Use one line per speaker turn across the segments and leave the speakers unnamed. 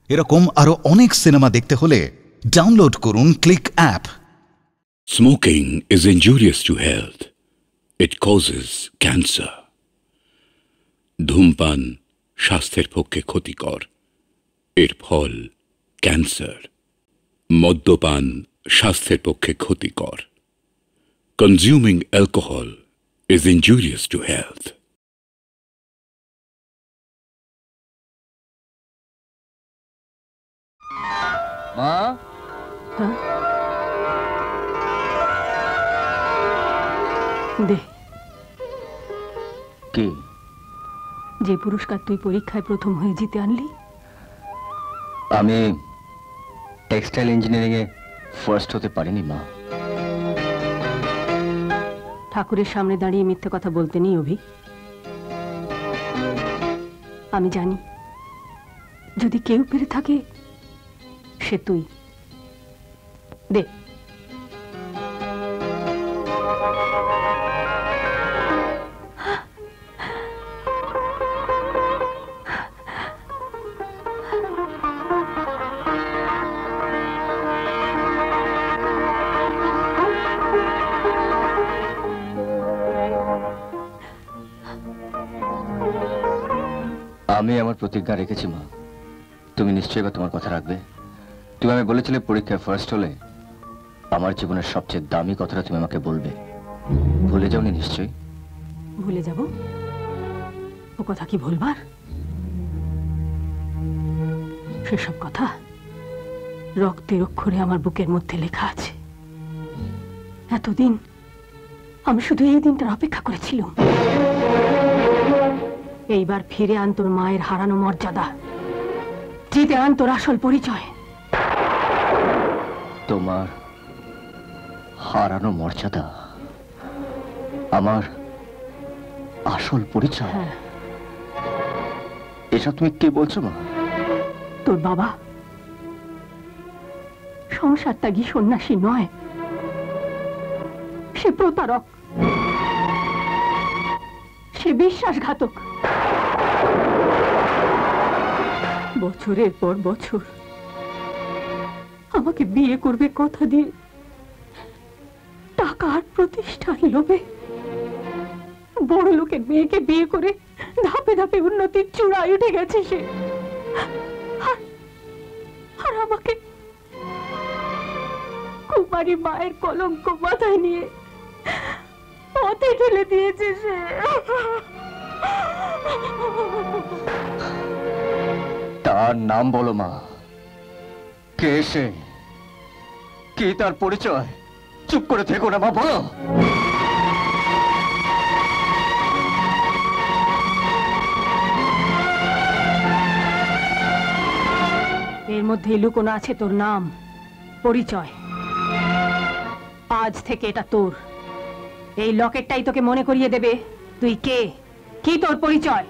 এরকম আরো অনেক সিনেমা দেখতে হলে ডাউনলোড করুন click app.
Smoking is injurious to health. It causes cancer. ধূমপান স্বাস্থ্যের পক্ষে ক্ষতিকর, এর ফল ক্যান্সার। মদ্যপান স্বাস্থ্যের পক্ষে ক্ষতিকর। Consuming alcohol is injurious to health.
মা,
দে।
কি?
যে পুরস্কার তুই পরীক্ষায় প্রথম হয়ে জিতে আনলি।
আমি টেক্সটাইল ইঞ্জিনিয়ারিং এ ফার্স্ট হতে পারিনি মা।
ঠাকুরের সামনে দাঁড়িয়ে মিথ্যে কথা বলতে নেই অভি। আমি জানি যদি কেউ পেরে থাকে সে তুই। দে।
আমি আমার প্রতিজ্ঞা রেখেছি মা, তুমি নিশ্চয়ই এবার তোমার কথা রাখবে। তুমি আমি বলেছিলে পরীক্ষায় ফার্স্ট হলে আমার জীবনের সবচেয়ে দামি কথাটা তুমি আমাকে বলবে। ভুলে যাওনি নিশ্চয়ই?
ভুলে যাব? ও কথা কি ভুলবার? সেসব কথা রক্তের অক্ষরে আমার বুকের মধ্যে লেখা আছে। এতদিন আমি শুধু এই দিনটার অপেক্ষা করেছিলাম। এইবার ফিরে আন তোর মায়ের হারানো মর্যাদা, জিতে আন তোর আসল পরিচয়।
তোমার হারানো মর্যাদা, আমার আসল পরিচয়?
হ্যাঁ।
এসব তুমি কি বলছো মা?
তোর বাবা সংসার ত্যাগী সন্ন্যাসী নয়, সে প্রতারক, সে বিশ্বাসঘাতক। বছরের পর বছর আমাকে বিয়ে করবে কথা দিয়ে টাকা আর প্রতিষ্ঠার লোভে বড় লোকের মেয়েকে বিয়ে করে ধাপে ধাপে উন্নতির চূড়ায় উঠে গেছে সে। আর আমাকে কুমারী মায়ের কলঙ্ক মাথায় নিয়ে পথে ঠেলে দিয়েছে সে।
তার নাম বলো মা, কে সে, কি তার পরিচয়? চুপ করে থেকো না মা, বলো।
এর মধ্যে লুকোনো আছে তোর নাম, পরিচয়। আজ থেকে এটা তোর। এই লকেটটাই তোকে মনে করিয়ে দেবে তুই কে, কি তোর পরিচয়।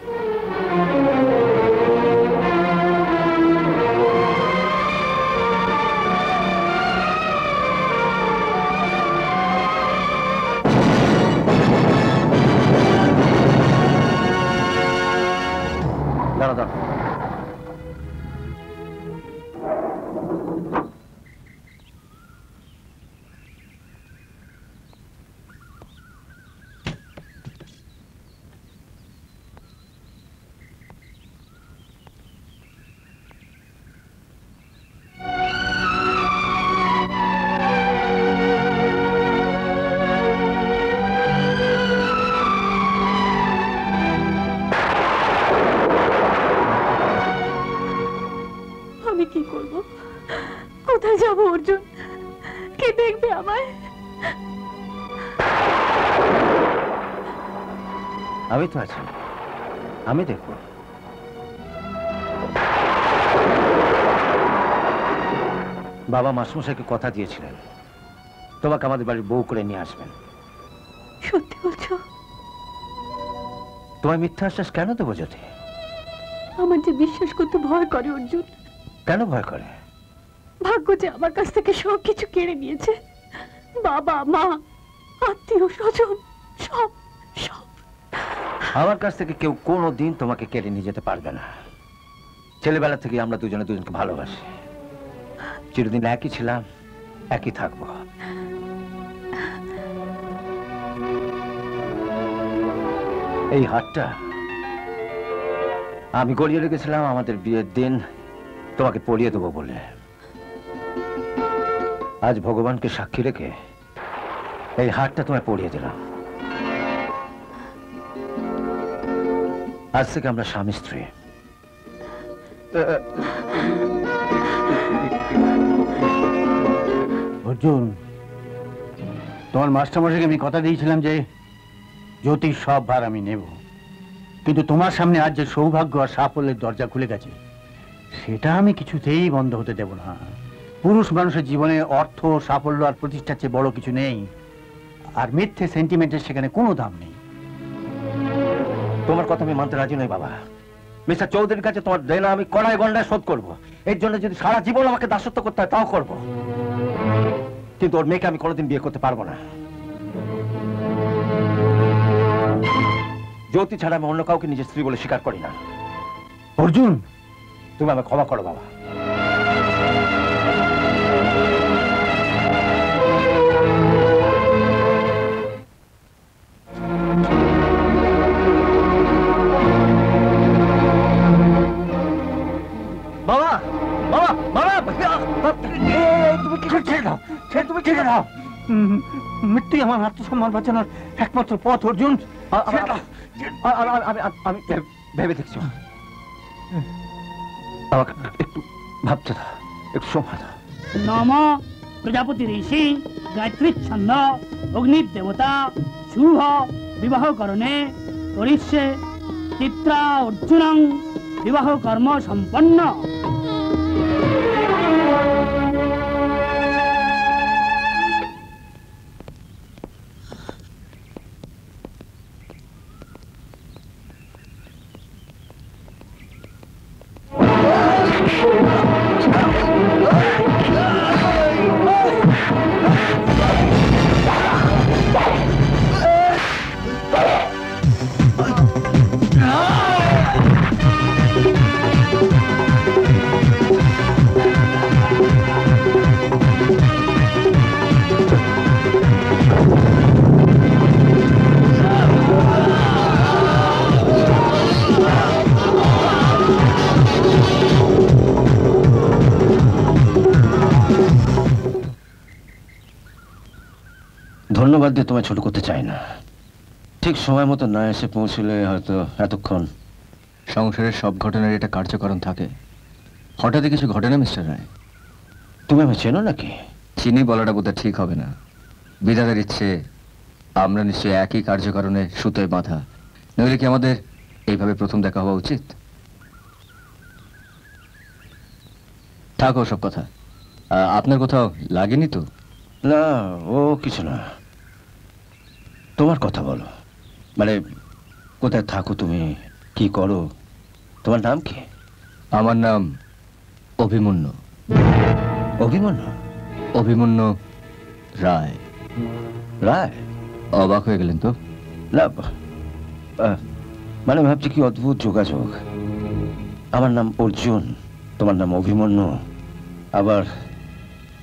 দাঁড়া দাঁড়া,
আমি কি করব? কোথায় যাব অর্জুন? কে দেখবে আমায়?
আমি তো আছি, আমি দেখব। বাবা মাসমশাইকে কথা দিয়েছিলেন তোমাকে আমাদের বাড়ির বউ করে নিয়ে আসবেন।
সত্যি বলছো?
তোমায় মিথ্যা আশ্বাস কেন দেবো জ্যোতি?
আমার যে বিশ্বাস করতে ভয় করে অর্জুন।
কেন ভয় করে?
ভাগ্য যে আমার কাছ থেকে সবকিছু কেড়ে নিয়েছে, বাবা মা আত্মীয় স্বজন সব সব।
আমার কাছ থেকে কেউ কোনোদিন তোমাকে কেড়ে নিয়ে যেতে পারবে না। ছেলেবেলা থেকে আমরা দুজনে দুজনকে ভালোবাসি, চিরদিন একই ছিলাম, একই থাকবো। এই হারটা আমি গড়িয়ে রেখেছিলাম আমাদের বিয়ের দিন তোমাকে পরিয়ে দেবো বলে। আজ ভগবানকে সাক্ষী রেখে এই হারটা তোমায় পরিয়ে দিলাম। আজ থেকে আমরা স্বামী স্ত্রী।
অর্জুন, তোমার মাস্টারমশাইকে আমি কথা দিয়েছিলাম যে জ্যোতির সব ভার আমি নেব, কিন্তু তোমার সামনে আজ যে সৌভাগ্য আর সাফল্যের দরজা খুলে গেছে সেটা আমি কিছুতেই বন্ধ হতে দেব না। পুরুষ মানুষের জীবনে অর্থ, সাফল্য আর প্রতিষ্ঠার চেয়ে বড় কিছু নেই, আর মিথ্যে সেন্টিমেন্টের সেখানে কোনো দাম নেই।
তোমার কথা আমি মানতে রাজি নই বাবা। মিস্টার চৌধুরীর কাছে তোমার দেনা আমি কড়ায় গন্ডায় শোধ করবো। এর জন্য যদি সারা জীবন আমাকে দাসত্ব করতে হয় তাও করবো, কিন্তু ওর মেয়েকে আমি কোনোদিন বিয়ে করতে পারবো না। জ্যোতি ছাড়া আমি অন্য কাউকে নিজের স্ত্রী বলে স্বীকার করি না।
অর্জুন,
তুমি আমাকে ক্ষমা করো বাবা। বাবা বাবা বাবা, তুমি কি ছেড়ে দাও, তুমি ছেড়ে দাও।
মৃত্যুই আমার আত্মসম্মান বাঁচানোর একমাত্র পথ অর্জুন।
আমি ভেবে দেখছি, আমাকে একটু ভাবতে দাও, একটু সময় দাও।
নম প্রজাপতি ঋষি গায়ত্রী ছন্দ অগ্নির দেবতা শুভ বিবাহ করণে করিষ্যে চিত্রা অর্জুনং বিবাহ কর্ম সম্পন্ন।
ধন্যবাদ দিয়ে তোমায় ছোট করতে চাই না। ঠিক সময় মতো না এসে পৌঁছলে হয়তো এতক্ষণ সংসারের সব ঘটনার এটা কার্যকরণ থাকে। হঠাৎই কিছু ঘটে না মিস্টার রায়। তুমি আমি চেনো নাকি? চিনি বলাটা বোধহয় ঠিক হবে না। বিধাতার ইচ্ছে আমরা নিশ্চয়ই একই কার্যকারণে সুতোয় বাঁধা, নইলে কি আমাদের এইভাবে প্রথম দেখা হওয়া উচিত? থাকো সব কথা। আপনার কোথাও লাগেনি তো? না, ও কিছু না। তোমার কথা বলো, মানে কোথায় থাকো তুমি, কি করো, তোমার নাম কি? আমার নাম অভিমন্যু। অভিমন্যু? অভিমন্যু রায়। রায়? অবাক হয়ে গেলেন তো? না, মানে ভাবছি কি অদ্ভুত যোগাযোগ। আমার নাম অর্জুন, তোমার নাম অভিমন্যু, আবার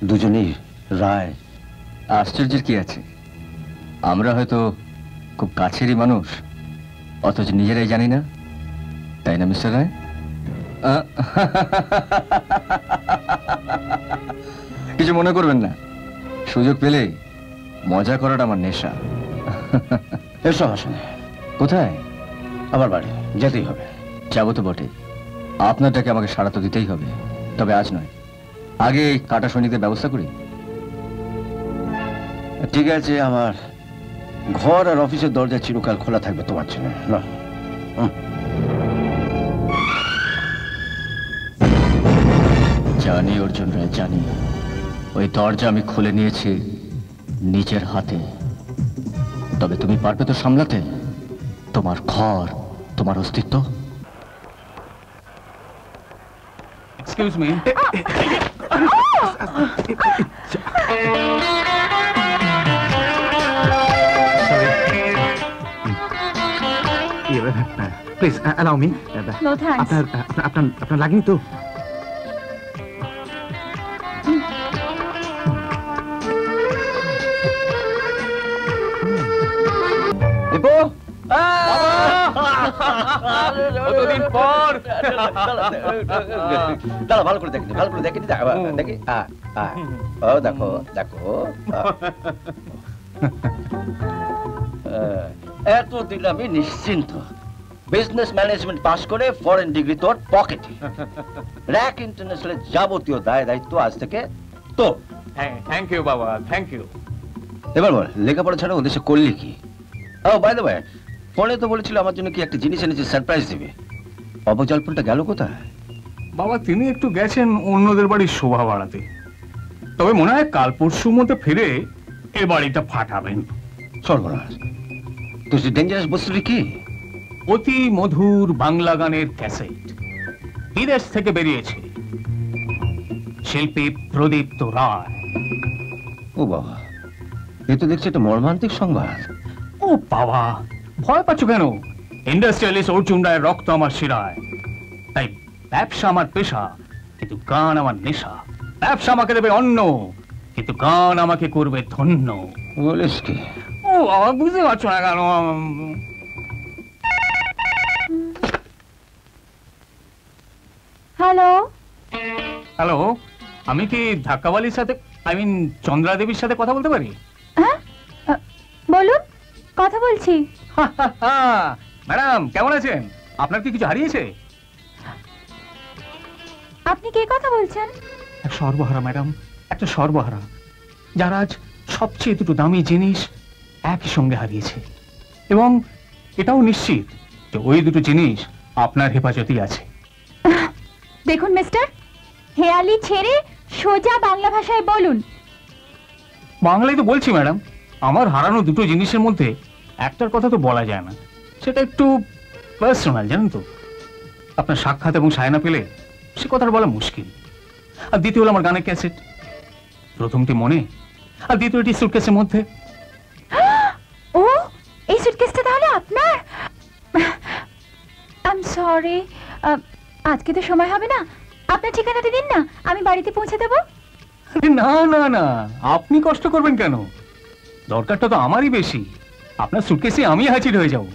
দুজনেই রায়। আশ্চর্যের কি আছে? আমরা হয়তো খুব কাছেরই মানুষ, অথচ নিজেরাই জানি না, তাই না মিস্টার রায়? কিছু মনে করবেন না, সুযোগ পেলে মজা করাটা আমার নেশা। এসো আসলে। কোথায়? আমার বাড়ি। যেতেই হবে। যাবো তো বটে, আপনারটাকে আমাকে সাড়া তো দিতেই হবে, তবে আজ নয়, আগে কাটা সৈনিকদের ব্যবস্থা করি। ঠিক আছে, আমার ঘর আর অফিসের দরজা চিরকাল খোলা থাকবে তোমার জন্য। না, জানি অর্জুন রায়, জানি ওই দরজা আমি খুলে নিয়েছি নিজের হাতে। তবে তুমি পারবে তো সামলাতে তোমার ঘর, তোমার অস্তিত্ব?
Excuse me.
Please allow me.
No thanks.
আপনার আপনার আপনার লাগেনি তো?
দীপু
কতদিন পর।
দাঁড়া, ভালো করে দেখি, ভালো করে দেখি, দেখি। ও দেখো দেখো, এতদিন আমি নিশ্চিন্ত, বিজনেস ম্যানেজমেন্ট পাস করে ফরেন ডিগ্রি তোর পকেটে, র্যাক ইন্টারন্যাশনাল যাবতীয় দায় দায়িত্ব আজ থেকে তো।
থ্যাংক ইউ বাবা, থ্যাংক ইউ।
এবার বল, লেখাপড়া ছাড়া ওদেশে করলি কি? ও বাই দ্য ওয়ে, ফোনে তো বলেছিল আমার জন্য কি একটা জিনিস এনেছে, সারপ্রাইজ দিবে। অবজল্পনটা গেল কোথায়?
বাবা তিনি একটু গেছেন অন্যদের বাড়ির শোভা বাড়াতে, তবে মনে হয় কাল পরশুর মধ্যে ফিরে এ বাড়িটা ফাটাবেন।
সর্বনাশ, তো সে ডেঞ্জারাস বস্তুটি কি?
অতি মধুর বাংলা গানের ক্যাসেট বিদেশ থেকে বেরিয়েছে, শিল্পী প্রদীপ্ত রায়।
ও বাবা, এ তো দেখছি একটা মর্মান্তিক সংবাদ।
ও বাবা, ভয় পাচ্ছ কেন? ইন্ডাস্ট্রিয়ালিস্ট অর্জুন রায়ের রক্ত আমার শিরায়, তাই ব্যবসা আমার পেশা, কিন্তু গান আমার নেশা। ব্যবসা আমাকে দেবে অন্ন, কিন্তু গান আমাকে করবে ধন্য।
বলিস কি?
ও বাবা, বুঝতে পারছো না কেন?
হ্যালো,
হ্যালো, আমি কি ধাক্কাবালির সাথে, আই মিন চন্দ্রা দেবীর সাথে কথা বলতে পারি?
হ্যাঁ বলুন, কথা বলছি।
ম্যাডাম কেমন আছেন? আপনার কি কিছু হারিয়েছে?
আপনি কে কথা বলছেন?
সর্বহারা ম্যাডাম, একটা সর্বহারা, যার আজ সবচেয়ে দুটো দামি জিনিস একই সঙ্গে হারিয়েছে, এবং এটাও নিশ্চিত যে ওই দুটো জিনিস আপনার হেফাজতেই আছে।
দেখুন মিস্টার, হেয়ালি ছেড়ে সোজা বাংলা ভাষায় বলুন।
বাংলায় তো বলছি ম্যাডাম, আমার হারানো দুটো জিনিসের মধ্যে একটার কথা তো বলা যায় না, সেটা একটু পার্সোনাল জানেন তো। আপনার সাক্ষাৎ এবং সায়না পেলে সে কথাটা বলা মুশকিল। আর দ্বিতীয় হলো আমার গানের ক্যাসেট, প্রথমটি মনে আর দ্বিতীয়টি সুটকেসের মধ্যে।
ও, এই সুটকেসটা তাহলে আপনার? আই এম সরি, আজকে তো সময় হবে না। আপনার ঠিকানাটা দিন না, আমি বাড়িতে পৌঁছে দেবো।
না না না, আপনি কষ্ট করবেন কেন? দরকারটা তো আমারই বেশি। আপনার সুটকেসে আমি হাজির হয়ে যাব।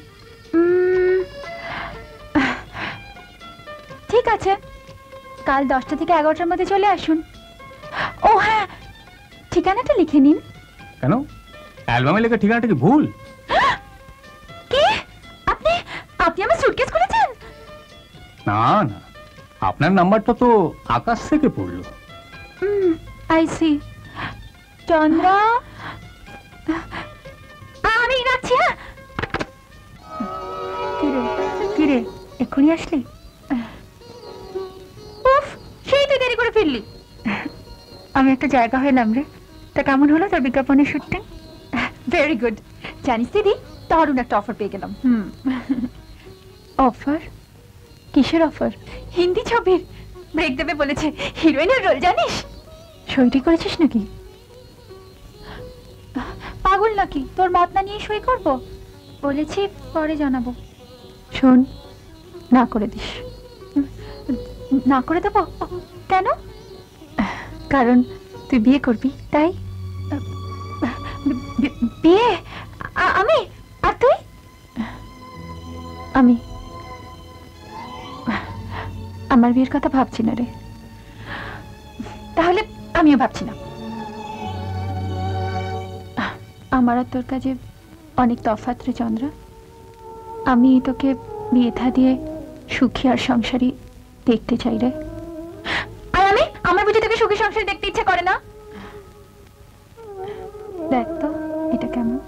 ঠিক আছে, কাল 10টা থেকে 11টার মধ্যে চলে আসুন। ও হ্যাঁ, ঠিকানাটা লিখে নিন।
কেন, অ্যালবামে লেখা ঠিকানাটা কি ভুল?
কি? আপনি আপনি আমার সুটকেস খুলেছেন?
না না, আপনার নাম্বারটা তো আকাশ থেকে পড়লো।
I C. চন্দ্রা, আমি রাখছি। হ্যাঁ, কিরে এক্ষুনি আসলি? উফ, সেই তুই দেরি করে ফিরলি। আমি একটা জায়গা হইলাম রে। তা কেমন হলো তোর বিজ্ঞাপনের শুটিং? Very good. জানিস দিদি, দারুণ একটা অফার পেয়ে গেলাম। অফার? কিসের অফার? হিন্দি ছবির। ব্রেক দেবে বলেছে, হিরোইনের রোল জানিস? সইটি করেছিস নাকি? পাগল নাকি, তোর মত না নিয়ে সই করব? বলেছি পরে জানাবো। শোন, না করে দিস। না করে দেবো? কেন? কারণ তুই বিয়ে করবি তাই। বিয়ে? আমি আর তুই? আমি আমার বিয়ের কথা ভাবছি না রে। তাহলে আমিও ভাবছি না। আমার আর তোর কাছে অনেক তফাৎ রে চন্দ্রা। আমি তোকে বিয়ে থা দিয়ে সুখী আর সংসারী দেখতে চাই রে। আর আমি, আমার বুঝি তোকে সুখী সংসারী দেখতে ইচ্ছে করে না? দেখ তো এটা কেমন?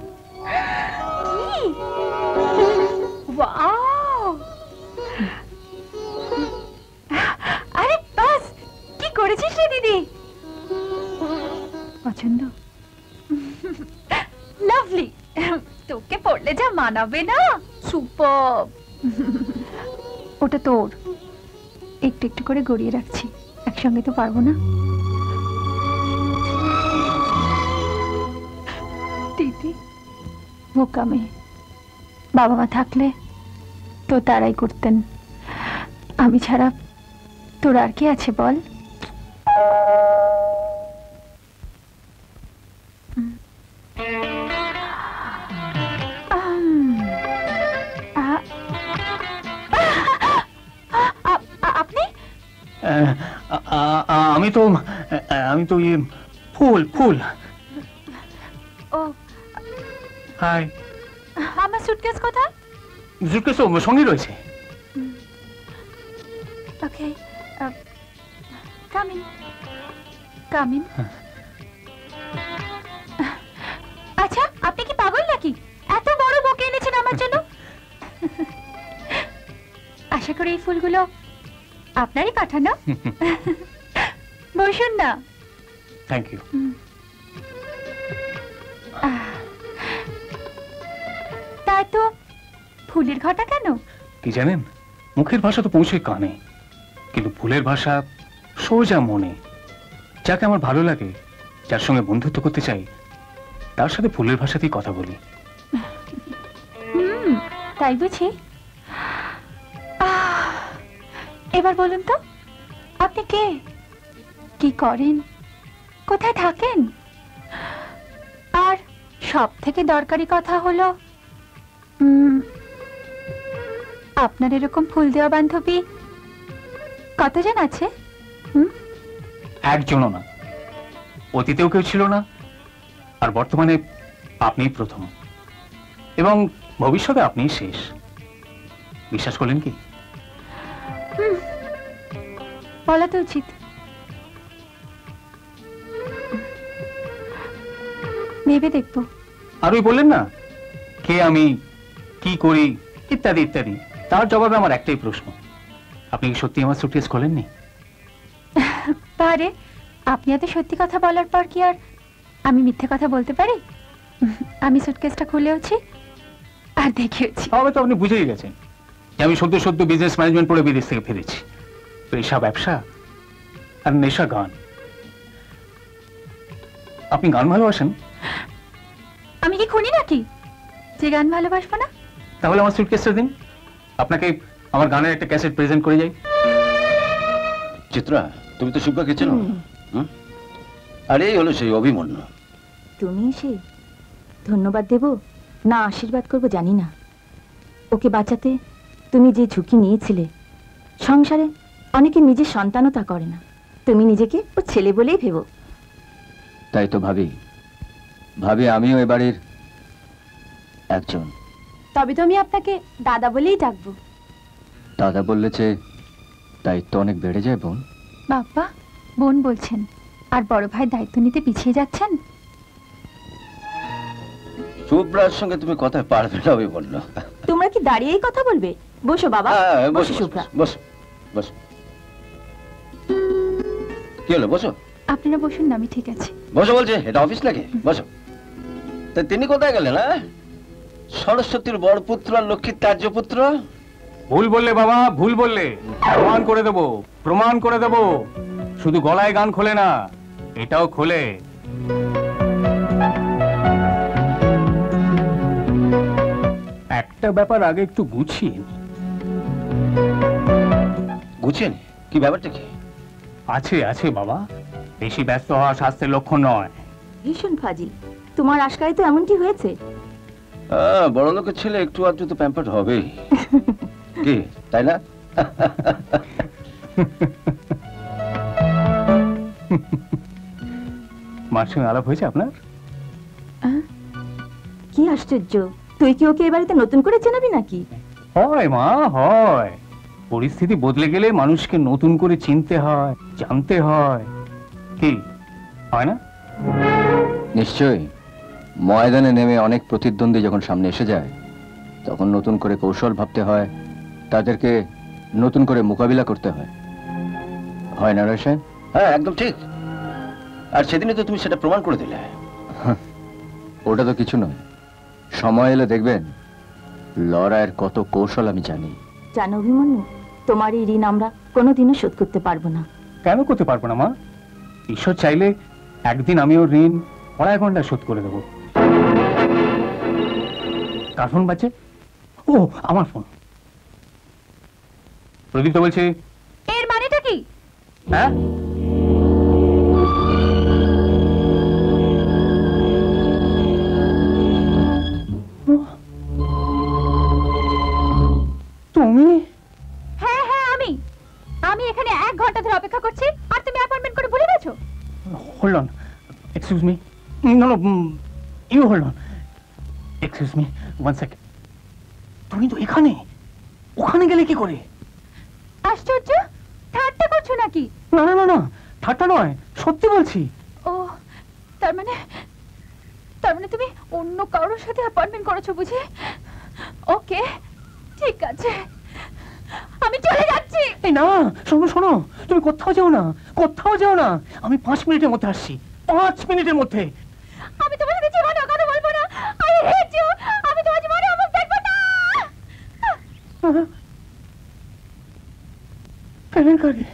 কি ওয়াও! আরে বাস, কি করেছিস রে দিদি? পছন্দ? লাভলি। তোকে পড়লে যা মানাবে না, সুপার। ওটা তোর, একটু একটু করে গড়িয়ে রাখছি, একসঙ্গে তো পারবো না। দিদি বোকা মেয়ে, বাবা মা থাকলে
তো তারাই করতেন। আমি ছাড়া তোর আর কে আছে বল? আপনি?
আমি তো ইয়ে ফুল ফুল।
ও
হাই।
আমার সুটকেস কোথায়?
সুটকেস তো সঙ্গে রয়েছে।
ওকে, কাম ইন, কাম ইন। আচ্ছা, আপনি কি পাগল নাকি? এত বড় বকে এনেছেন আমার জন্য। আশা করি এই ফুলগুলো আপনারই পাঠানো। বসুন না।
Thank you.
তাই তো, ফুলের ঘটা কেন?
কি জানেন, মুখের ভাষা তো পৌঁছে কানে, কিন্তু ফুলের ভাষা সোজা মনে। যাকে আমার ভালো লাগে, যার সঙ্গে বন্ধুত্ব করতে চাই, তার সাথে ফুলের ভাষাতেই কথা বলি।
তাই বুঝি? এবার বলুন তো, আপনি কে, কি করেন, কোথায় থাকেন? আর সব থেকে দরকারি কথা হলো, আপনার এরকম ফুল দেওয়া বান্ধবী কতজন আছে?
একজনও না, অতীতেও কেউ ছিল না, আর বর্তমানে আপনিই প্রথম, এবং ভবিষ্যতে আপনিই শেষ। বিশ্বাস করলেন কি?
বলা তো উচিত। ভেবে দেখবো।
আর ওই বললেন না, কে আমি, কি করি, ইত্যাদি ইত্যাদি, তার জবাবে আমার একটাই প্রশ্ন, আপনি কি সত্যি আমার সুটকেস খোলেননি?
পারে, আপনি এত সত্যি কথা বলার পর কি আর আমি মিথ্যে কথা বলতে পারি? আমি সুটকেসটা খুলেওছি আর দেখিয়েছি।
তবে তো আপনি বুঝেই গেছেন যে আমি সদ্য বিজনেস ম্যানেজমেন্ট পড়ে বিদেশ থেকে ফিরেছি। পেশা ব্যবসা আর নেশা গান। আপনি গান ভালোবাসেন?
আমি কি খুনি নাকি যে গান ভালোবাসবো না?
তাহলে আমার সুটকেসটা দিন, আপনাকে আমার গানের একটা ক্যাসেট প্রেজেন্ট করে যাই।
চিত্রা, তুমি তো শিবকাকে চেনো? আরে এই হলো সেই অভিমন্যু।
তুমি এসে ধন্যবাদ দেব না আশীর্বাদ করব জানি না। ওকে বাঁচাতে তুমি যে ঝুঁকি নিয়েছিলে, সংসারে অনেকে নিজের সন্তানও তা করে না, তুমি নিজেকে ওর ছেলে বলেই ভেবো।
তাই তো ভাবি, আমিও এবারের একজন।
তবে তো আমি আপনাকে দাদা বলেই ডাকবো।
দাদা বললে যে দায়িত্ব অনেক বেড়ে যায় বোন।
বাবা, বোন বলছেন আর বড় ভাই দায়িত্ব নিতে পিছিয়ে যাচ্ছেন।
শুভ্রার সঙ্গে তুমি কথায় পারবে না অভিমন্যু।
তোমরা কি দাঁড়িয়েই কথা বলবে? বসো বাবা, বসো শুভ্রা।
বসো বসো। কি হলো, বসো।
আপনারা বসুন না, আমি ঠিক আছে।
বসো বলছে, এটা অফিস নাকি? বসো। তা তিনি কোথায় গেলেন? সরস্বতীর বড় পুত্র আর লক্ষ্মীর ত্যায্য পুত্র।
ভুল বললে বাবা, ভুল বললে। প্রমাণ করে দেবো, প্রমাণ করে দেবো। শুধু গলায় গান খোলে না, এটাও খোলে। একটা ব্যাপার আগে একটু গুছিয়ে
গুছিয়ে কি ব্যাপারটা কি?
আছে বাবা, বেশি ব্যস্ত হওয়া স্বাস্থ্যের লক্ষণ নয়।
ভীষণ ফাজিল, তোমার আশকায় তো এমনটি হয়েছে।
বড় লোকের ছেলে একটু আধটু তো প্যাম্পার্ড হবেই, কি তাই না?
মার সঙ্গে আলাপ হয়েছে আপনার?
কি আশ্চর্য, তুই কি ওকে এবারে নতুন করে চেনাবি নাকি?
হয় মা, হয়। পরিস্থিতি বদলে গেলে মানুষকে নতুন করে চিনতে হয়, জানতে হয়, কি হয় না?
নিশ্চয়ই। ময়দানে নেমে অনেক প্রতিদ্বন্দ্বী যখন সামনে এসে যায়, তখন নতুন করে কৌশল ভাবতে হয়, তাদেরকে নতুন করে মোকাবিলা করতে হয়, হয় না রয়েছে?
হ্যাঁ, একদম ঠিক। আর সেদিনে তো তুমি সেটা প্রমাণ করে দিলে।
ওটা তো কিছু নয়, সময় এলে দেখবেন লড়াইয়ের কত কৌশল আমি জানি।
জানো অভিমন্যু, তোমার এই ঋণ আমরা কোনোদিনও শোধ করতে পারবো না।
কেন করতে পারবো না মা? ঈশ্বর চাইলে একদিন আমি ওর ঋণ 2.5 ঘন্টা শোধ করে দেবো। কার ফোন বাজছে? ও, আমার ফোন। প্রদীপ্ত বলছি।
এর মানেটা কি?
হ্যাঁ, তুমি?
হ্যাঁ হ্যাঁ, আমি এখানে 1 ঘন্টা ধরে অপেক্ষা করছি আর তুমি অ্যাপয়েন্টমেন্ট করে ভুলে গেছো।
Hold on, excuse me. No no, you hold on, excuse me, 1 second. তুমি তো এখানে, ওখানে গেলে কি করে?
আশ্চর্য, ঠাট্টা করছো নাকি?
না না না না, ঠাট্টা নয়, সত্যি বলছি।
ও, তার মানে তুমি অন্য কারোর সাথে অ্যাপয়েন্টমেন্ট করেছো বুঝি? ওকে, ঠিক আছে, আমি চলে যাচ্ছি।
এই না, শোনো শোনো, তুমি কোথাও যাও না, কোথাও যাও না। আমি 5 মিনিটের মধ্যে আসছি, 5 মিনিটের মধ্যে।
আমি তোমার সাথে জীবনে কথা বলবো না। I hate you. আমি তোমার জীবনে মুখ দেখবো না।
কেলেঙ্কারি,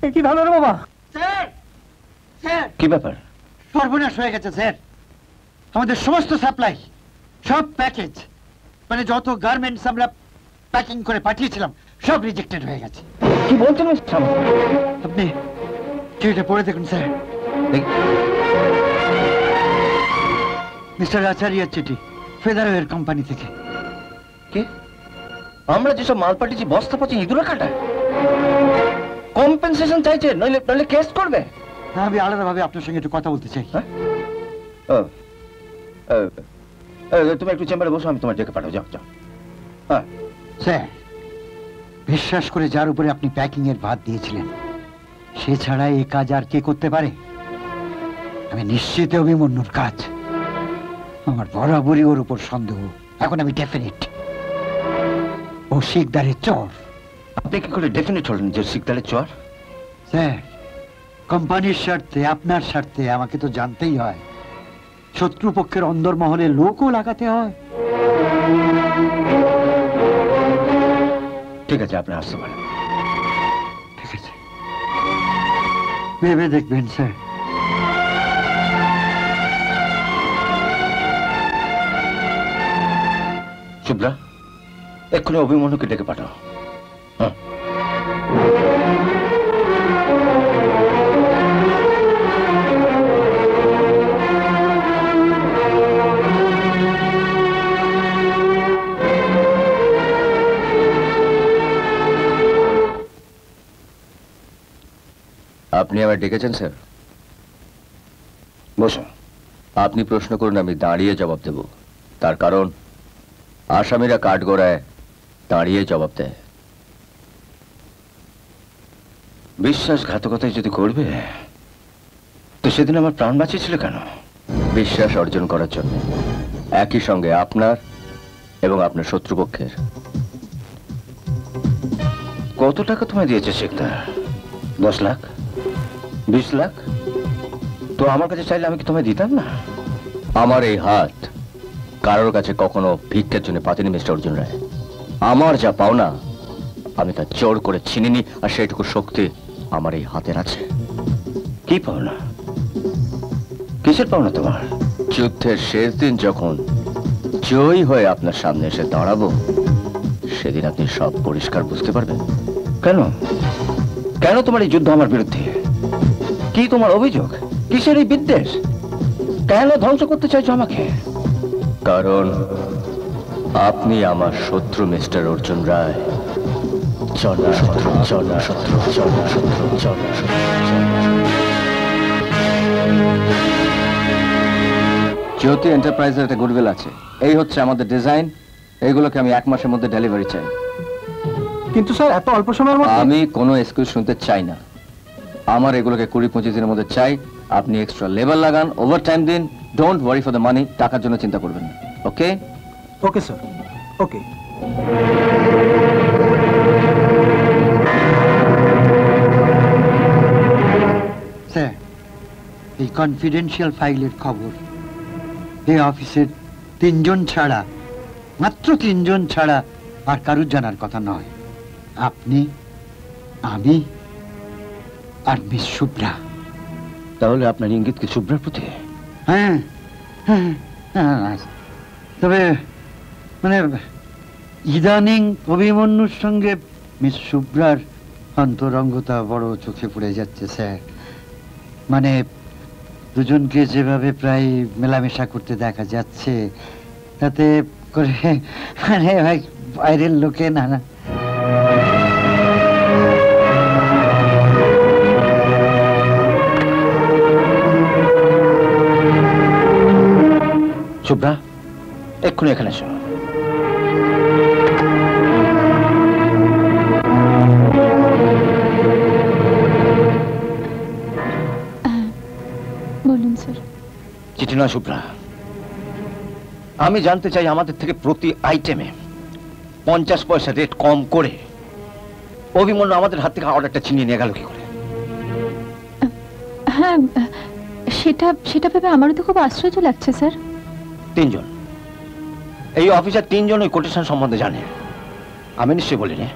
এ কি ভালো রে বাবা?
স্যার, স্যার,
কি ব্যাপার?
সর্বনাশ হয়ে গেছে স্যার। আমাদের সমস্ত সাপ্লাই, সব প্যাকেজ, মানে যত গার্মেন্টস আমরা প্যাকিং করে পাঠিয়েছিলাম সব রিজেক্টেড হয়ে গেছে।
কি বলছেন?
আপনি চিঠিটা পড়ে দেখুন স্যার। মিস্টার আচার্যের চিঠি, ফেদারওয়ের কোম্পানি থেকে।
কে? আমরা যেসব মাল পাঠিয়েছি বস্তা পচে ইঁদুরে কাটায়। কম্পেনসেশন চাইছে, নইলে নইলে কেস করবে।
আমি আলাদাভাবে আপনার সঙ্গে একটু কথা বলতে চাই।
হ্যাঁ, তুমি একটু চেম্বারে বসো, আমি তোমার ডেকে পাঠাবো। যাও যাও। হ্যাঁ
স্যার, বিশ্বাস করে যার উপরে আপনি প্যাকিং এর ভাত দিয়েছিলেন, সে ছাড়া এই কাজ আর কে করতে পারে? আমি নিশ্চিত অভিমন্যুর কাজ। আমার বরাবরই ওর উপর সন্দেহ। এখন আমি ডেফিনিট ও শিকদারের চর।
আপনি কি করে ডেফিনেট হলেন যে শিকদারের চর?
স্যার, কোম্পানির স্বার্থে, আপনার স্বার্থে আমাকে তো জানতেই হয়। শত্রুপক্ষের অন্দরমহলে লোকও লাগাতে হয়।
ঠিক আছে, আপনি আসতে পারেন।
ঠিক আছে, ভেবে দেখবেন স্যার।
শুভ্রা, এক্ষুনি অভিমন্যুকে ডেকে পাঠাও। হ্যাঁ। আপনি আমায় ডেকেছেন স্যার? বসুন। আপনি প্রশ্ন করুন, আমি দাঁড়িয়ে জবাব দেব। তার কারণ আসামিরা কাঠগড়ায় দাঁড়িয়ে জবাব দেয়। বিশ্বাসঘাতকতায় যদি করবে তো সেদিন আমার প্রাণ বাঁচিয়েছিল কেন? বিশ্বাস অর্জন করার জন্য, একই সঙ্গে আপনার এবং আপনার শত্রুপক্ষের। কত টাকা তোমায় দিয়েছে শিকদার? 10 লাখ, 20 লাখ? তো আমার কাছে চাইলে আমি কি তোমায় দিতাম না? আমার এই হাত কারোর কাছে কখনো ভিক্ষার জন্য পাতিনি মিস্টার অর্জুন রায়। আমার যা পাওনা আমি তা জোর করে ছিনিনি, আর সেইটুকু শক্তি আমার এই হাতের আছে। কি পাওনা? কিসের পাওনা তোমার? যুদ্ধের শেষ দিন যখন জয়ী হয়ে আপনার সামনে এসে দাঁড়াবো, সেদিন আপনি সব পরিষ্কার বুঝতে পারবেন। কেন কেন তোমার এই যুদ্ধ আমার বিরুদ্ধে? কি তোমার অভিযোগ? কিসের এই বিদ্বেষ? কেন ধ্বংস করতে চাইছো আমাকে? কারণ আপনি আমার শত্রু মিস্টার অর্জুন রায়। জনশত্রু, জনশত্রু, জনশত্রু, জনশত্রু। জ্যোতি এন্টারপ্রাইজের একটা গুডউইল আছে। এই হচ্ছে আমাদের ডিজাইন। এইগুলোকে আমি 1 মাসের মধ্যে ডেলিভারি চাই।
কিন্তু স্যার, এত অল্প সময়ের মধ্যে?
আমি কোনো এক্সকিউজ শুনতে চাই না। আমার এগুলোকে 20-25 দিনের মধ্যে চাই। আপনি এক্সট্রা লেবার লাগান, ওভার টাইম দিন। Don't worry for the money. টাকার জন্য চিন্তা করবেন না। ওকে?
ওকে স্যার, ওকে।
স্যার, এই কনফিডেন্সিয়াল ফাইলের খবর এই অফিসের 3 জন ছাড়া, মাত্র 3 জন ছাড়া আর কারুর জানার কথা নয়। আপনি, আমি আর মিস শুভ্রা।
তাহলে আপনার ইঙ্গিত কি শুভ্রার প্রতি?
হ্যাঁ হ্যাঁ হ্যাঁ, তবে মানে ইদানিং অভিমন্যুর সঙ্গে
মিস শুভ্রার অন্তরঙ্গতা বড় চোখে পড়ে যাচ্ছে স্যার। মানে দুজনকে যেভাবে প্রায় মেলামেশা করতে দেখা যাচ্ছে, তাতে করে মানে ভাই বাইরের লোকে নানা।
শুভ্রা, এক্ষুনি এখানে এসো।
বলুন স্যার।
চিঠি নয় শুভ্রা, আমি জানতে চাই আমাদের থেকে প্রতি আইটেমে 50 পয়সা রেট কম করে অভিমন্যু আমাদের হাত থেকে অর্ডারটা ছিনিয়ে নিয়ে গেল কি করে?
হ্যাঁ, সেটা ভেবে আমারও তো খুব আশ্চর্য লাগছে স্যার।
3 জন, এই অফিসার 3 জন ওই কোটেশন সম্বন্ধে জানে। আমি নিশ্চয়ই বলিনি।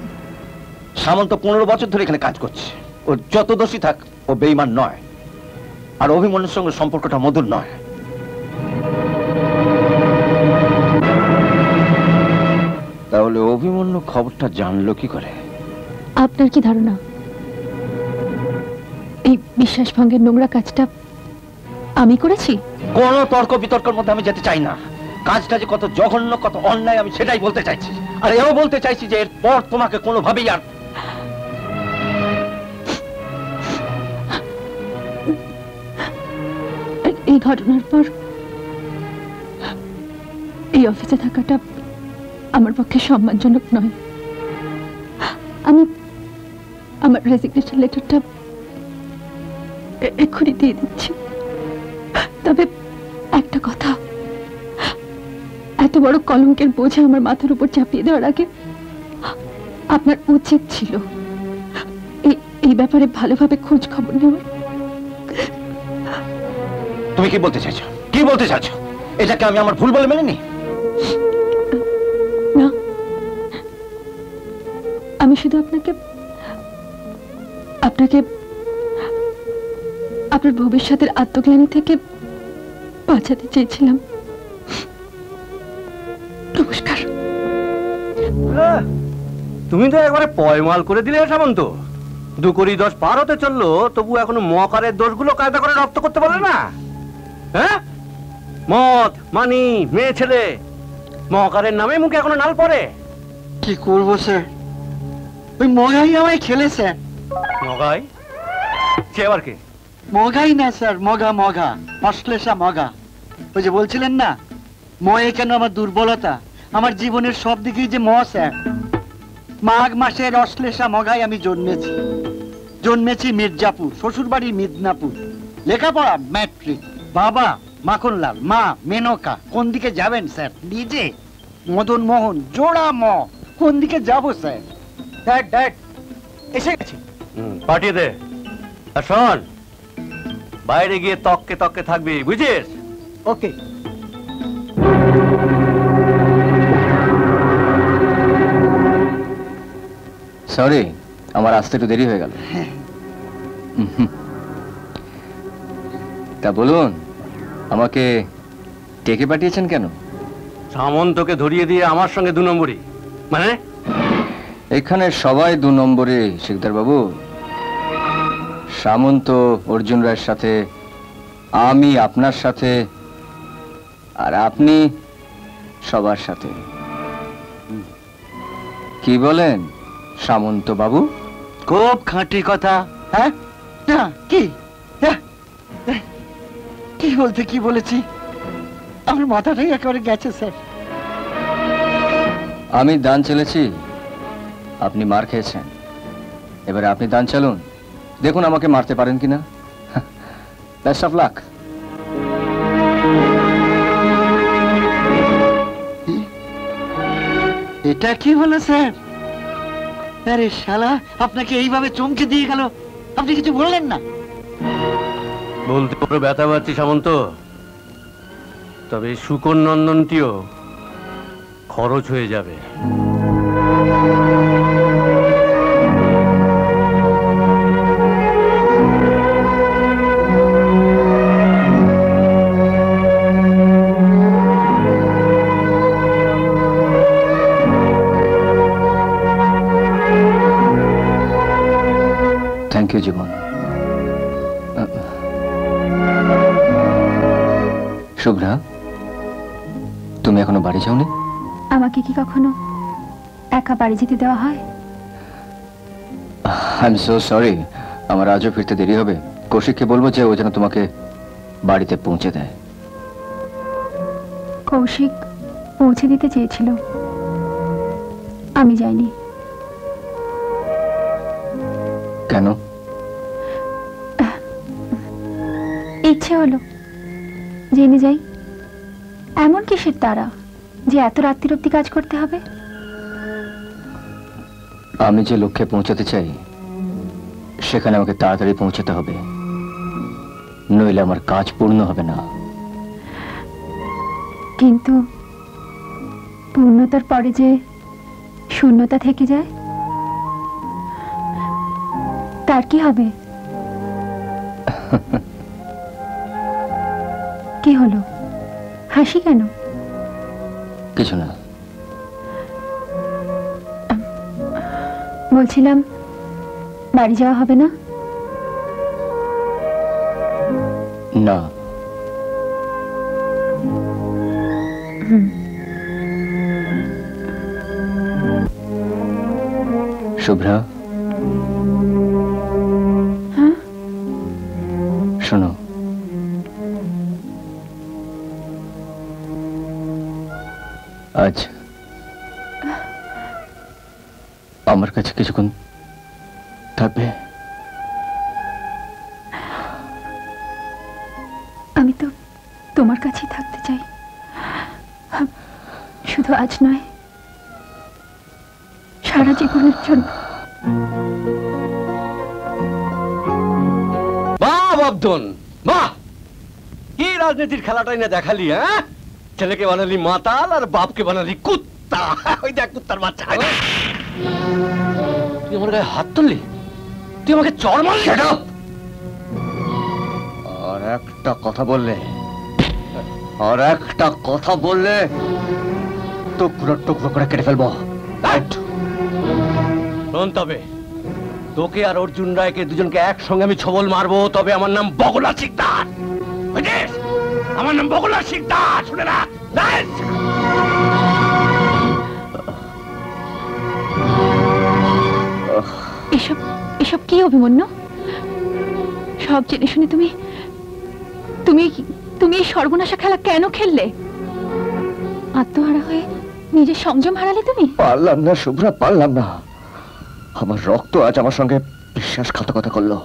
সামন্ত 15 বছর ধরে এখানে কাজ করছে। ও যত দোষী থাক, ও বেঈমান নয়, আর অভিমন্যুর সঙ্গে সম্পর্কটা মধুর নয়। তাহলে অভিমন্যু খবরটা জানলো কি করে?
আপনার কি ধারণা এই বিশ্বাস ভঙ্গের নোংরা কাজটা আমি করেছি?
কোনো তর্ক বিতর্কের মধ্যে আমি যেতে চাই না। কাজটা যে কত জঘন্য, কত অন্যায়, আমি সেটাই বলতে চাইছি। আর এও বলতে চাইছি যে এরপর তোমাকে কোনোভাবেই আর
এই ঘটনার পর এই অফিসে থাকাটা আমার পক্ষে সম্মানজনক নয়। আমি আমার রেজিগনেশন লেটারটা এক্ষুনি দিয়ে দিচ্ছি। তবে একটা কথা, এত বড় কলঙ্কের বোঝা আমার মাথার উপর চাপিয়ে দেওয়ার আগে আপনার উচিত ছিল এই ব্যাপারে ভালোভাবে খোঁজ খবর নেওয়ার।
তুমি কি বলতে চাইছো? কি বলতে চাইছো? এটাকে আমি আমার ভুল বলে মেনে নিই?
না, আমি শুধু আপনাকে আপনার ভবিষ্যতের আত্মজ্ঞানী থেকে বাঁচাতে চেয়েছিলাম। নমস্কার।
তুমি তো একবারে পয়মাল করে দিলে সামন্ত। 2 কোটি 10 পার হতে চললো, তবু এখনো মকারের দোষগুলো কায়দা করে রপ্ত করতে পারলে না। হ্যাঁ, মদ, মানি, মেয়ে ছেলে, মকারের নামে মুখে এখনো নাল পড়ে।
কি করবো স্যার, ওই মগাই আমায় খেলেছে।
মগাই? সে আবার কে?
মগাই না স্যার, মগা মগা, অশ্লেষা মগা। ওই যে বলছিলেন না, ময়ে কেন আমার দুর্বলতা, আমার জীবনের সব দিকেই যে ম স্যার। মাঘ মাসের অশ্লেষা মগাই আমি জন্মেছি মির্জাপুর, শ্বশুর বাড়ি মিদনাপুর, লেখাপড়া ম্যাট্রিক, বাবা মাখনলাল, মা মেনকা। কোন দিকে যাবেন স্যার? নিজে মদন মোহন জোড়া ম, কোন দিকে যাব স্যার?
ড্যাড এসে গেছি। পাঠিয়ে দে। আর শোন, বাইরে গিয়ে তককে তককে থাকবি, বুঝিস?
ওকে।
সরি, আমার আসতে একটু দেরি হয়ে গেল। তা বলুন, আমাকে ডেকে পাঠিয়েছেন কেন?
সামন্তকে ধরিয়ে দিয়ে আমার সঙ্গে 2 নম্বরই মানে?
এখানে সবাই 2 নম্বরে শিকদার বাবু। সামন্ত অর্জুন রায়ের সাথে, আমি আপনার সাথে, আর আপনি সবার সাথে। কি বলেন সামন্ত বাবু?
খুব খাঁটি কথা। হ্যাঁ, কি কি বলতে কি বলেছি, আমার মাথাটাই একেবারে গেছে স্যার।
আমি দান চেলেছি, আপনি মার খেয়েছেন, এবারে আপনি দান চালুন, দেখুন আমাকে মারতে পারেন কিনা। Best of luck.
এটা কি হলো স্যার? আরে শালা, আপনাকে এইভাবে চমকে দিয়ে গেল, আপনি কিছু বললেন না?
বলতে বড় ব্যথা পাচ্ছি সামন্ত, তবে শুকর নন্দনটিও খরচ হয়ে যাবে।
থ্যাংক ইউ জীবন। শুভ্রা, তুমি এখনো বাড়ি যাওনি?
আমাকে কি কখনো একা বাড়ি যেতে দেওয়া হয়?
আই এম সো সরি, আমার আজও ফিরতে দেরি হবে। কৌশিককে বলবো যে ও যেন তোমাকে বাড়িতে পৌঁছে দেয়।
কৌশিক পৌঁছে দিতে চেয়েছিল, আমি যাইনি।
কেন?
ইচ্ছে হলো, জেনে যাই। এমন কিসের তারা যে এত রাত্রির অব্দি কাজ করতে হবে?
আমি যে লক্ষ্যে পৌঁছাতে চাই সেখানে আমাকে তাড়াতাড়ি পৌঁছাতে হবে, নইলে আমার কাজ পূর্ণ হবে না।
কিন্তু পূর্ণতার পরে যে শূন্যতা থেকে যায়, তার কি হবে? কি হলো, হাসি কেন?
কিছু না।
বলছিলাম বাড়ি যাওয়া হবে না?
না। শুভ্রা,
হ্যাঁ
শোনো, আজ আমার কাছে কিছুক্ষণ থাকবে?
আমি তো তোমার কাছেই থাকতে চাই, শুধু আজ নয়, সারা জীবনের জন্য।
বাহ আব্দুল, বাহ! কি রাজনীতির খেলাটাই না দেখালি, হ্যাঁ? ছেলেকে বানালি মাতাল আর বাপকে বানালি কুত্তা। ওই দেখ কুত্তার বাচ্চা। তুই আমার গায়ে হাত তুললি, তুই আমাকে চড় মারলি।
আর একটা কথা বললে, আর একটা কথা বললে টুকরো টুকরো করে কেটে ফেলবো।
শোন, তবে তোকে আর অর্জুন রায়কে দুজনকে একসঙ্গে আমি ছবল মারবো, তবে আমার নাম বগলা শিকদার। বুঝিস? আমার নাম বগলা শিকদার, শুনে রাখ।
এসব এসব কি অভিমন্যু? সব জেনে শুনে তুমি তুমি তুমি এই সর্বনাশা খেলা কেন খেললে? আত্মহারা হয়ে নিজের সংযম হারালে তুমি?
পারলাম না শুভ্রা, পারলাম না। আমার রক্ত আজ আমার সঙ্গে বিশ্বাসঘাতকতা করলো।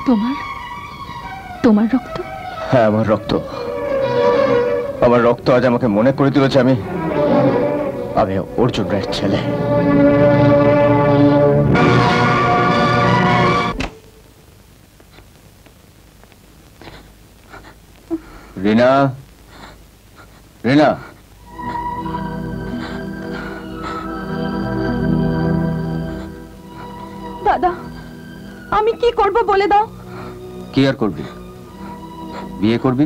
তোমার তোমার রক্ত?
হ্যাঁ, আমার রক্ত। আমার রক্ত আজ আমাকে মনে করে দিল যে আমি অর্জুন রায়ের ছেলে। রিনা, রিনা,
দাদা, আমি কি করব বলে দাও।
কি আর করবি? বিয়ে করবি?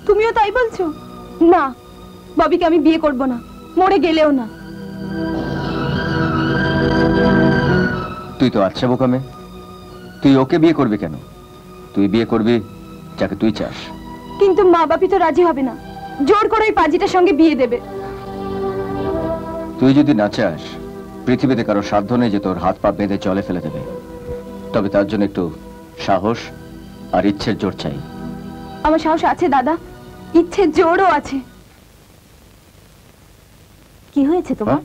তুমিও তাই বলছো? না, ববিকে আমি বিয়ে করব না, মরে গেলেও না।
তুই তো আচ্ছা বোকা মেয়ে, তুই ওকে বিয়ে করবি কেন? তুই বিয়ে করবি যাকে তুই চাস।
কিন্তু মা বাপি তো রাজি হবে না, জোর করে ওই পাজিটার সঙ্গে বিয়ে দেবে।
তুই যদি না চাস, পৃথিবীতে কারো সাধ্য নেই যে তোর হাত পা বেঁধে জলে ফেলে দেবে। তবে তার জন্য একটু সাহস আর ইচ্ছের জোর চাই।
আমার সাহস আছে দাদা, ইচ্ছের জোরও আছে।
কি হয়েছে তোমার?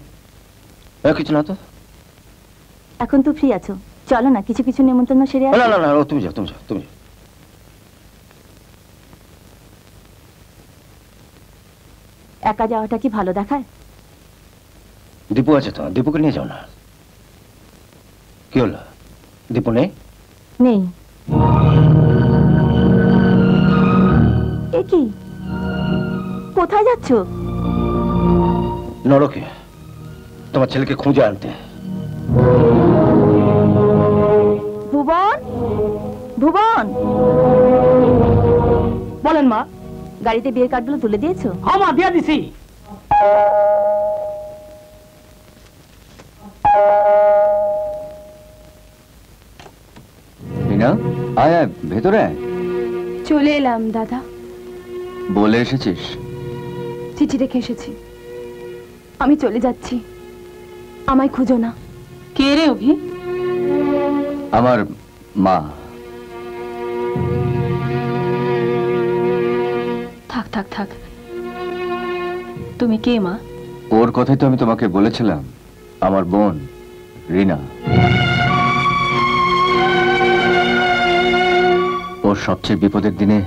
কিছু না তো।
এখন তো ফ্রি আছো, চলো না কিছু কিছু নেমন্তন্ন সেরে আসি।
না না না, তুমি যাও, তুমি যাও, তুমি যাও।
একা যাওয়াটা কি ভালো দেখায়?
দীপু আছে তো, দীপুকে নিয়ে যাও না। কি হলো, দীপু নেই?
নেই। এ কি, কোথায় যাচ্ছ?
নরকে তোমার ছেলেকে খুঁজে আনতে।
ভুবন, ভুবন,
বলেন মা।
গাড়িতে বিয়ের কার্ডগুলো তুলে দিয়েছো?
হ্যাঁ মা, দিয়ে দিছি।
রিনা, আয় আয় ভেতরে আয়।
চলে এলাম দাদা।
বলে এসেছিস?
চিঠি রেখে এসেছি। আমি চলে যাচ্ছি, আমায় খুঁজো না।
কে রে অভি?
আমার মা।
থাক থাক থাক, তুমি কে মা?
ওর কথাই তো আমি তোমাকে বলেছিলাম, আমার বোন রিনা। ওর সবচেয়ে বিপদের দিনে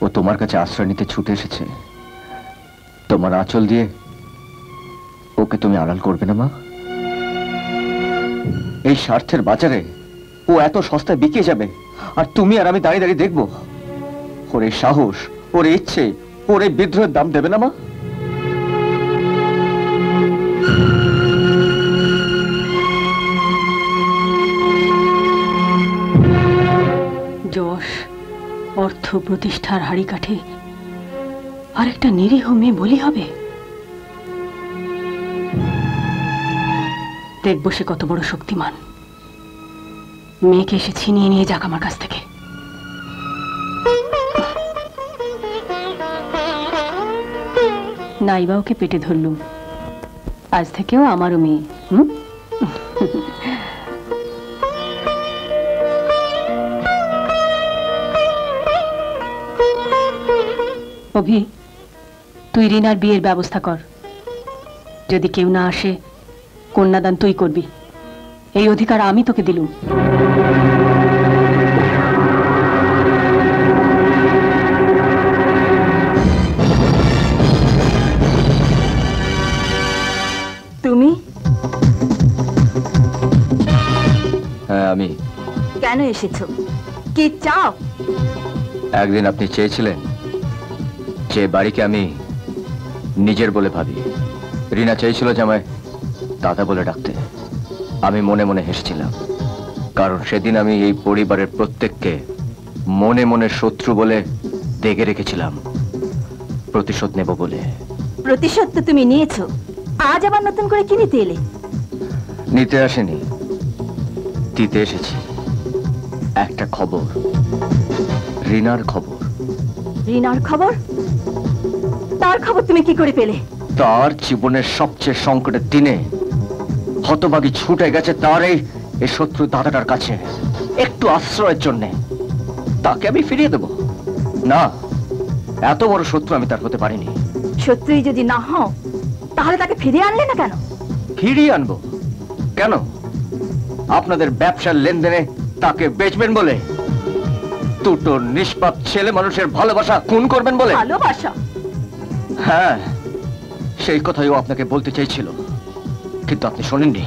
ও তোমার কাছে আশ্রয় নিতে ছুটে এসেছে। তোমার আঁচল দিয়ে ওকে তুমি আড়াল করবে না মা? এই স্বার্থের বাজারে ও এত সস্তায় বিকে যাবে, আর তুমি আর আমি দাঁড়িয়ে দাঁড়িয়ে দেখবো? ওর এই সাহস, ওর ইচ্ছে, ওর এই বিদ্রোহের দাম দেবে না মা?
যশ, অর্থ, প্রতিষ্ঠার হাড়ি কাঠে আর একটা নিরীহ মেয়ে বলি হবে? দেখবো সে কত বড় শক্তিমান। মেয়েকে এসে ছিনিয়ে নিয়ে যাক আমার কাছ থেকে। নাইবা ওকে পেটে ধরলুম, আজ থেকেও আমারও মেয়ে। অভি, তুই রিনার বিয়ের ব্যবস্থা কর। যদি কেউ না আসে, কন্যাদান তুই করবি। এই অধিকার আমি তোকে দিলুম।
তুমি?
হ্যাঁ আমি।
কেন এসেছো? কি চাও?
একদিন আপনি চেয়েছিলেন যে বাড়িকে আমি নিজের বলে ভাবি। রিনা চেয়েছিল যে আমায় দাদা বলে ডাকতে। আমি মনে মনে হেসেছিলাম, কারণ সেদিন আমি এই পরিবারের প্রত্যেককে মনে মনে শত্রু বলে দেখে রেখেছিলাম, প্রতিশোধ নেব বলে।
প্রতিশোধ তো তুমি নিয়েছো, আজ আবার নতুন করে কি নিতে এলে?
নিতে আসেনি, দিতে এসেছি একটা খবর। রিনার খবর।
রিনার খবর? তার খবর তুমি কি করে পেলে?
তার জীবনের সবচেয়ে সংকটের দিনে হতভাগী ছুটে গেছে তার এই শত্রু দাদাটার কাছে একটু আশ্রয়ের জন্য। তাকে আমি ফিরিয়ে দেব না? এত বড় শত্রু আমি তার হতে পারিনি।
শত্রুই যদি না হও, তাহলে তাকে ফিরিয়ে আনলে না কেন?
ফিরিয়ে আনবো কেন? আপনাদের ব্যবসার লেনদেনে তাকে বেচবেন বলে? দুটো নিষ্পাপ ছেলে মানুষের ভালোবাসা খুন করবেন বলে?
ভালোবাসা?
হ্যাঁ, সেই কথাই ও আপনাকে বলতে চাইছিল, কিন্তু আপনি শোনেননি,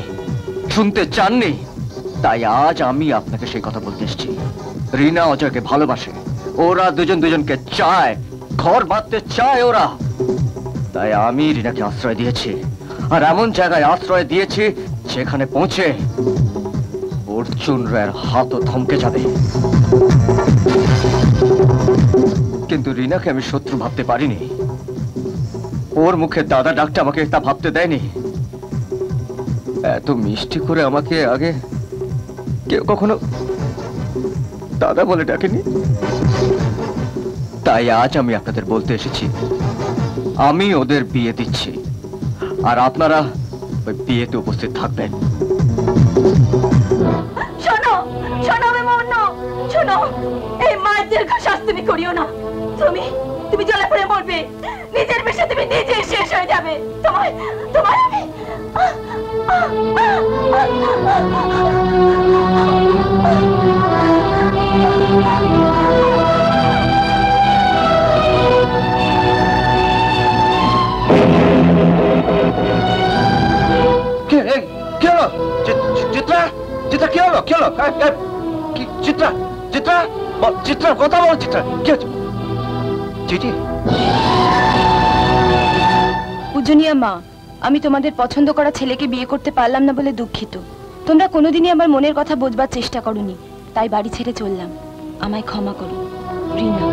শুনতে চাননি। তাই আজ আমি আপনাকে সেই কথা বলতে এসেছি। রিনা অজয়কে ভালোবাসে, ওরা দুজন দুজনকে চায়, ঘর বাঁধতে চায় ওরা। তাই আমি রিনাকে আশ্রয় দিয়েছি, আর এমন জায়গায় আশ্রয় দিয়েছি যেখানে পৌঁছে অর্জুন রায়ের হাতও থমকে যাবে। কিন্তু রিনাকে আমি শত্রু ভাবতে পারিনি। ওর মুখে দাদা ডাকটা আমাকে তা ভাবতে দেয়নি। এত মিষ্টি করে আমাকে আগে কেউ কখনো দাদা বলে ডাকেনি। তাই আজ আমি আপনাদের বলতে এসেছি, আমি ওদের বিয়ে দিচ্ছি, আর আপনারা ওই বিয়েতে উপস্থিত থাকবেন।
শোনো, শোনো আমি মৌন, শোনো, এই মায়ের দীর্ঘ শ্বাস তুমি করিও না। তুমি জ্বলে পড়ে মরবে, নিজের বিষে তুমি নিজে শেষ হয়ে যাবে। তোমায় তোমায় আমি
চিত্রা, চিত্রা কি হলো? কি হলো? চিত্রা, চিত্রা, চিত্রা কথা বল। চিত্রা কি হচ্ছে? চিঠি?
পূজনীয় মা, আমি তোমাদের পছন্দ করা ছেলেকে বিয়ে করতে পারলাম না বলে দুঃখিত। তোমরা কোনোদিনই আমার মনের কথা বোঝবার চেষ্টা করোনি, তাই বাড়ি ছেড়ে চললাম। আমায় ক্ষমা করো, রিনা।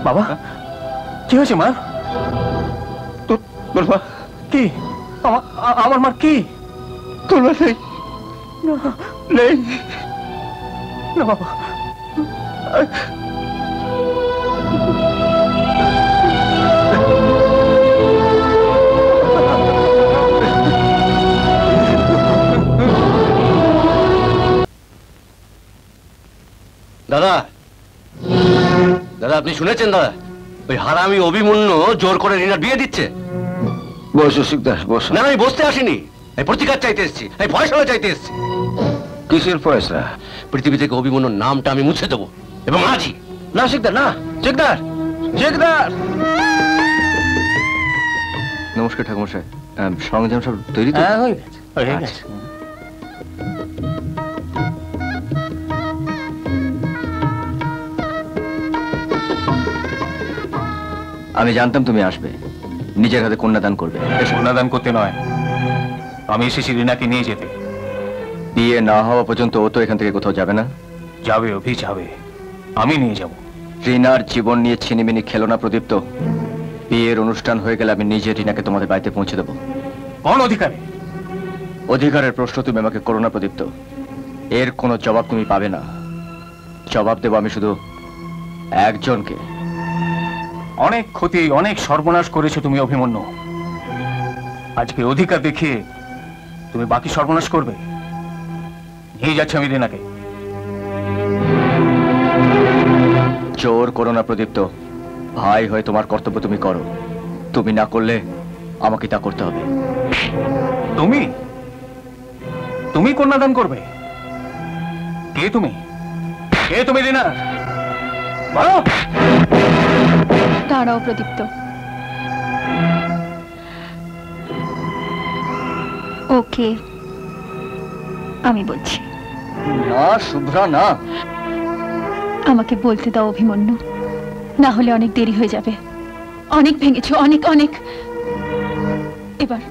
বাবা, কি হয়েছে মা? তোর মা কি? আমার মার কি?
তোলা নেই, নেই না বাবা।
দাদা, দাদা আপনি শুনেছেন দাদা, ওই হারামি অভিমন্যু জোর করে রিনার বিয়ে দিচ্ছে।
বসো শিকদার, বসো।
না, আমি বসতে আসিনি, এই প্রতিকার চাইতে এসেছি, এই ফয়সালা চাইতে এসেছি।
কিসের ফয়সলা?
পৃথিবী থেকে অভিমন্যুর নামটা আমি মুছে দেবো, এবং আজই।
না শিকদার, না শিকদার, শিকদার। নমস্কার ঠাকুরমশাই, সরঞ্জাম সব তৈরি তো?
হয়ে গেছে, হয়ে গেছে।
আমি জানতাম তুমি আসবে, নিজের হাতে কন্যাদান করবে।
কন্যাদান করতে নয়, আমি এসেছি রিনাকে নিয়ে যেতে।
বিয়ে না হওয়া পর্যন্ত ও তো এখান থেকে কোথাও যাবে না।
যাবে অভি, যাবে, আমি নিয়ে যাব।
রিনার জীবন নিয়ে ছিনিমিনি খেলো না প্রদীপ্ত। বিয়ের অনুষ্ঠান হয়ে গেলে আমি নিজে রিনাকে তোমাদের বাড়িতে পৌঁছে দেবো।
কোন অধিকারে?
অধিকারের প্রশ্ন তুমি আমাকে করো না প্রদীপ্ত, এর কোনো জবাব তুমি পাবে না। জবাব দেবো আমি শুধু একজনকে।
অনেক ক্ষতি, অনেক সর্বনাশ করেছো তুমি অভিমন্যু। আজকে অধিকার দেখিয়ে তুমি বাকি সর্বনাশ করবে? নিয়ে যাচ্ছি আমি রিনাকে।
জোর করো না প্রদীপ্ত, ভাই হয়ে তোমার কর্তব্য তুমি করো। তুমি না করলে আমাকে তা করতে হবে।
তুমি তুমি কন্যাদান করবে? কে তুমি? কে তুমি রিনা? বলো।
দাঁড়াও প্রদীপ্ত, ওকে আমি বলছি।
না শুভ্রা, না।
আমাকে বলতে দাও অভিমন্যু, না হলে অনেক দেরি হয়ে যাবে। অনেক ভেঙেছো, অনেক অনেক। এবার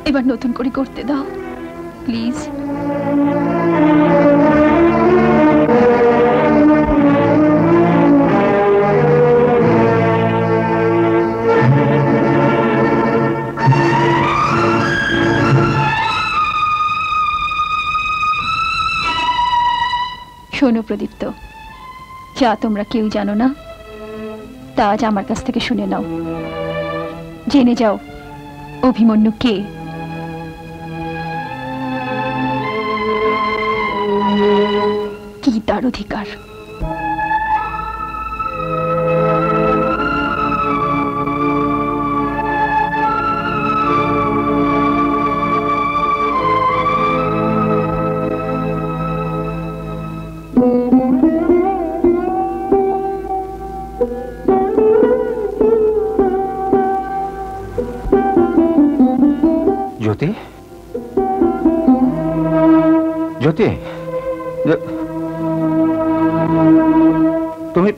এবার নতুন করে করতে দাও প্লিজ। শোনো প্রদীপ্ত, যা তোমরা কেউ জানো না তা আজ আমার কাছ থেকে শুনে নাও। জেনে যাও অভিমন্যু কে। কি তার অধিকার।
জ্যোতি, জ্যোতি, তুমি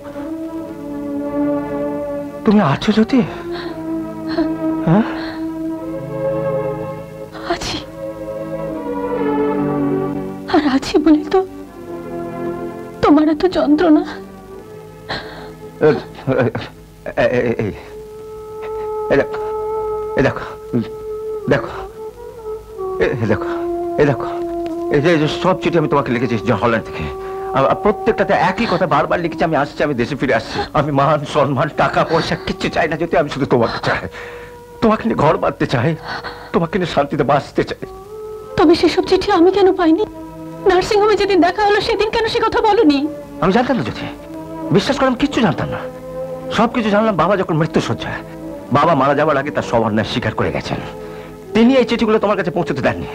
তুমি আছো জ্যোতি? হ্যাঁ
আছি, আর আছি বলে তো তোমার এত যন্ত্রণা।
দেখো দেখো, দেখো, দেখো, এই যে সব চিঠি আমি তোমাকে লিখেছি হল্যান্ড থেকে। প্রত্যেকটাতে একই কথা বারবার লিখেছি, আমি আসছি, আমি দেশে ফিরে আসছি। আমি মান সম্মান টাকা পয়সা কিচ্ছু চাই না যদি, আমি শুধু তোমাকে চাই। তোমাকে নিয়ে ঘর বাঁধতে চাই, তোমাকে নিয়ে শান্তিতে বাঁচতে চাই।
তবে সেসব চিঠি আমি কেন পাইনি? নার্সিং হোমে যেদিন দেখা হলো সেদিন কেন সে কথা বলনি?
আমি জানতাম না জ্যোতি, বিশ্বাস করে আমি কিচ্ছু জানতাম না। সবকিছু জানলাম বাবা যখন মৃত্যু শয্যায়। বাবা মারা যাওয়ার আগে তার সব অন্যায় স্বীকার করে গেছেন। তিনি এই চিঠিগুলো তোমার কাছে পৌঁছতে দেননি,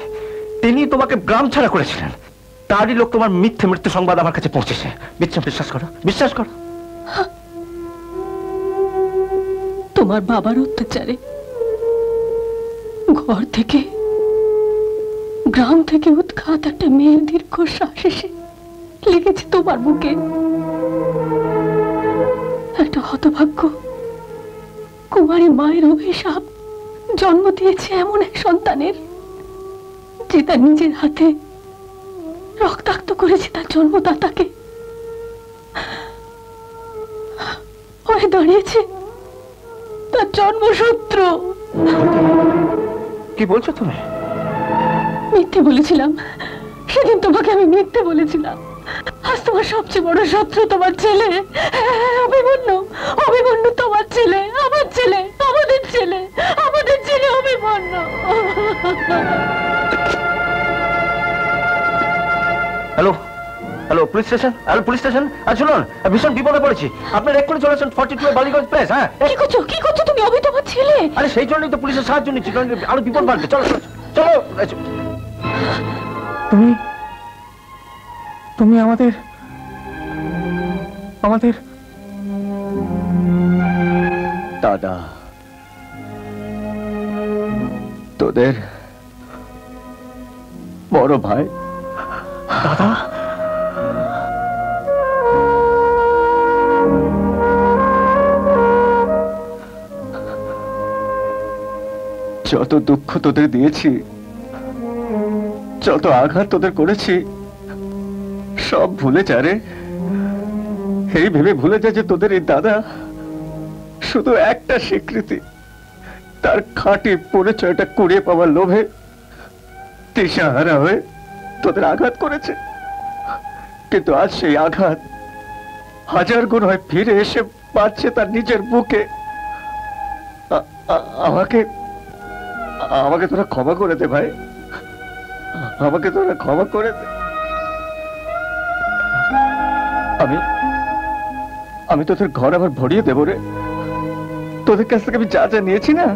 তিনি তোমাকে গ্রাম ছাড়া করেছিলেন। তারই লোক তোমার মিথ্যে মৃত্যু সংবাদ আমার কাছে পৌঁছেছে। বিশ্বাস করো, বিশ্বাস করো।
তোমার বাবার অত্যাচারে ঘর থেকে, গ্রাম থেকে উৎখাত একটা মেয়ের দীর্ঘশ্বাস এসে লেগেছে তোমার বুকে। একটা হতভাগ্য কুমারী মায়ের অভিশাপ জন্ম দিয়েছে এমন এক সন্তানের, যে তার নিজের হাতে রক্তাক্ত করেছে তার জন্মদাতাকে। হয়ে দাঁড়িয়েছে তার জন্মসূত্র।
কি বলছো তুমি?
মিথ্যে বলেছিলাম, সেদিন তোমাকে আমি মিথ্যে বলেছিলাম। আজ তোমার সবচেয়ে বড় শত্রু তোমার ছেলে। অভিমন্যু, অভিমন্যু তোমার ছেলে, আমার ছেলে, আমাদের ছেলে, আমাদের ছেলে Abhimanyu.
Hello hello, police station? Hello police station, শুনুন, ভীষণ বিপদে পড়েছি, আপনার এক্ষুনি চলে আসুন 42 বালিগঞ্জ প্লেস। হ্যাঁ,
কি করছো তুমি? অভি তোমার ছেলে।
আরে সেই জন্যই তো পুলিশের সাহায্য নিচ্ছি, আরো বিপদ বাড়বে। চলো চলো।
তুমি আমাদের
দাদা, তোদের বড় ভাই।
দাদা,
যত দুঃখ তোদের দিয়েছি, যত আঘাত তোদের করেছি, সব ভুলে যা রে। এই ভেবে ভুলে যা যে তোদের এই দাদা শুধু একটা স্বীকৃতি, তার খাঁটি পরিচয়টা কুড়িয়ে পাওয়ার লোভে দিশাহারা হয়ে তোদের আঘাত করেছে। কিন্তু আজ সেই আঘাত হাজার গুণ হয় ফিরে এসে পাচ্ছে তার নিজের বুকে। আমাকে তোরা ক্ষমা করে দে ভাই, আমাকে তোরা ক্ষমা করে দে। আমি তোদের ঘর আবার ভরিয়ে দেবো রে। তোদের কাছ থেকে আমি যা যা নিয়েছি না,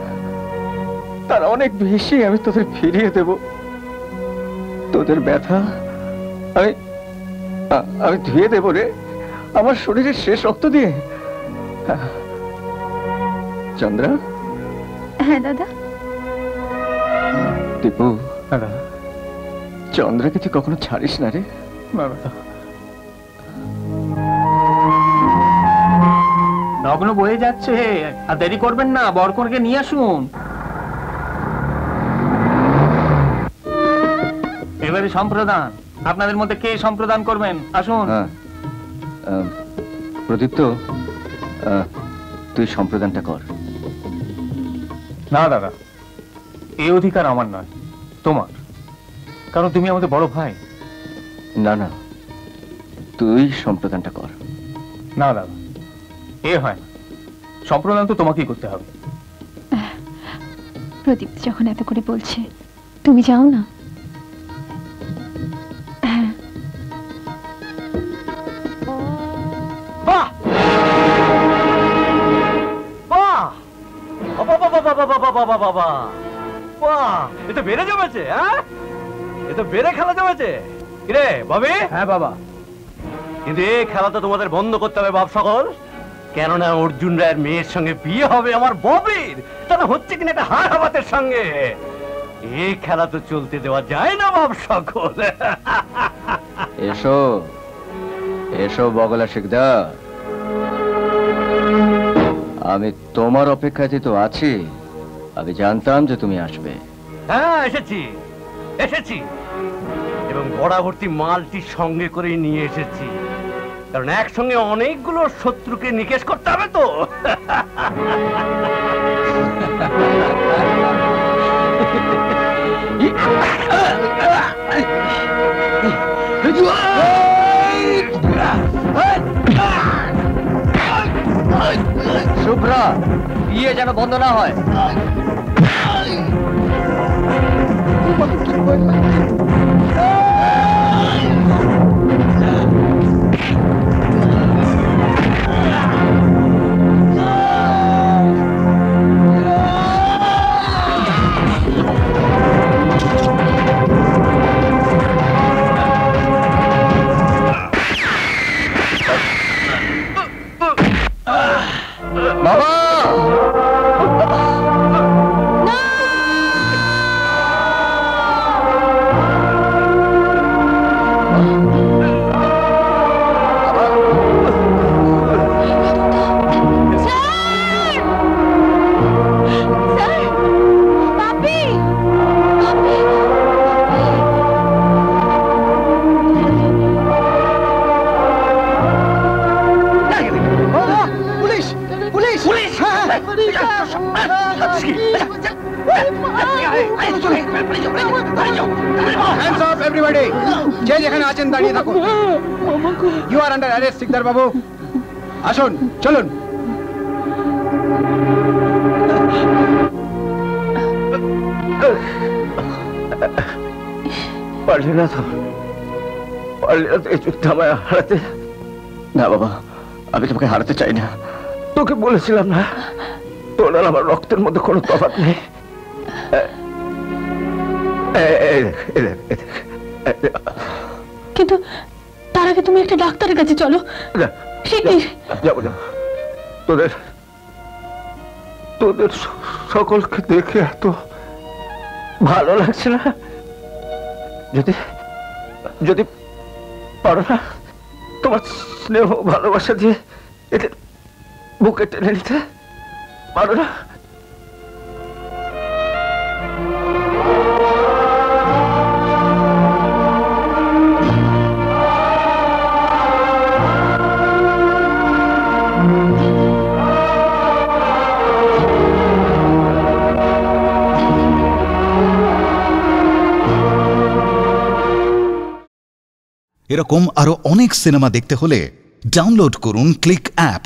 তার অনেক বেশি আমি তোদের ফিরিয়ে দেব। তোদের ব্যথা আমি ধুয়ে দেবো রে, আমার শরীরের শেষ রক্ত দিয়ে। চন্দ্রা।
হ্যাঁ দাদা।
দীপু, চন্দ্রাকে তুই কখনো ছাড়িস না রে।
লগ্ন বয়ে যাচ্ছে, আর দেরি করবেন না, বরকনকে নিয়ে আসুন। এবারে সম্প্রদান, আপনাদের মধ্যে কে সম্প্রদান করবেন? আসুন।
প্রদীপ্ত, তুই সম্প্রদানটা কর।
না দাদা, এই অধিকার আমার নয়, তোমার, কারণ তুমি আমাদের বড় ভাই।
না না, তুই সম্প্রদানটা কর।
না দাদা, এ হয় না, সম্প্রদান তো তোমাকেই করতে হবে।
প্রদীপ যখন এত করে বলছে, তুমি যাও না।
এটা বেড়ে জমেছে, হ্যাঁ, এটা বেড়ে খেলা জমেছে। কিরে ববি?
হ্যাঁ বাবা।
কিন্তু এই খেলা তো তোমাদের বন্ধ করতে হবে বাপ সকল, কেননা অর্জুন রায়ের মেয়ের সঙ্গে বিয়ে হবে আমার ববির, তাহলে হচ্ছে কিনা একটা হাড় হাবাতের সঙ্গে। এই খেলা তো চলতে দেওয়া যায় না বাপ সকল।
এসো এসো বগলা শিকদার, আমি তোমার অপেক্ষাতে তো আছি। আমি জানতাম যে তুমি আসবে।
হ্যাঁ এসেছি এসেছি, এবং বড়া ভর্তি মালটি সঙ্গে করে নিয়ে এসেছি, কারণ একসঙ্গে অনেকগুলো শত্রুকে নিকেশ করতে হবে তো।
শুভ্রা, বিয়ে যেন বন্ধ না হয়। বাবা,
হ্যান্ডস আপ এভরিবডি, যে যেখানে আছেন দাঁড়িয়ে থাকুন। You are under arrest Sikdar বাবু। আসুন, চলুন।
পারলি না তো, পারলি না তো এই যুদ্ধে আমায় হারাতে?
না বাবা, আমি তোমাকে হারাতে চাই না।
তোকে বলেছিলাম না, তোর আর আমার রক্তের মধ্যে কোনো তফাৎ নেই।
কিন্তু তার আগে তুমি একটা ডাক্তারের কাছে চলো।
যাবো না, তোদের তোদের সকলকে দেখে এত ভালো লাগছে না। যদি যদি পারো না, তোমার স্নেহ ভালোবাসা দিয়ে এদের বুকে টেনে নিতে পারো না?
এরকম আরো অনেক সিনেমা দেখতে হলে ডাউনলোড করুন ক্লিক অ্যাপ।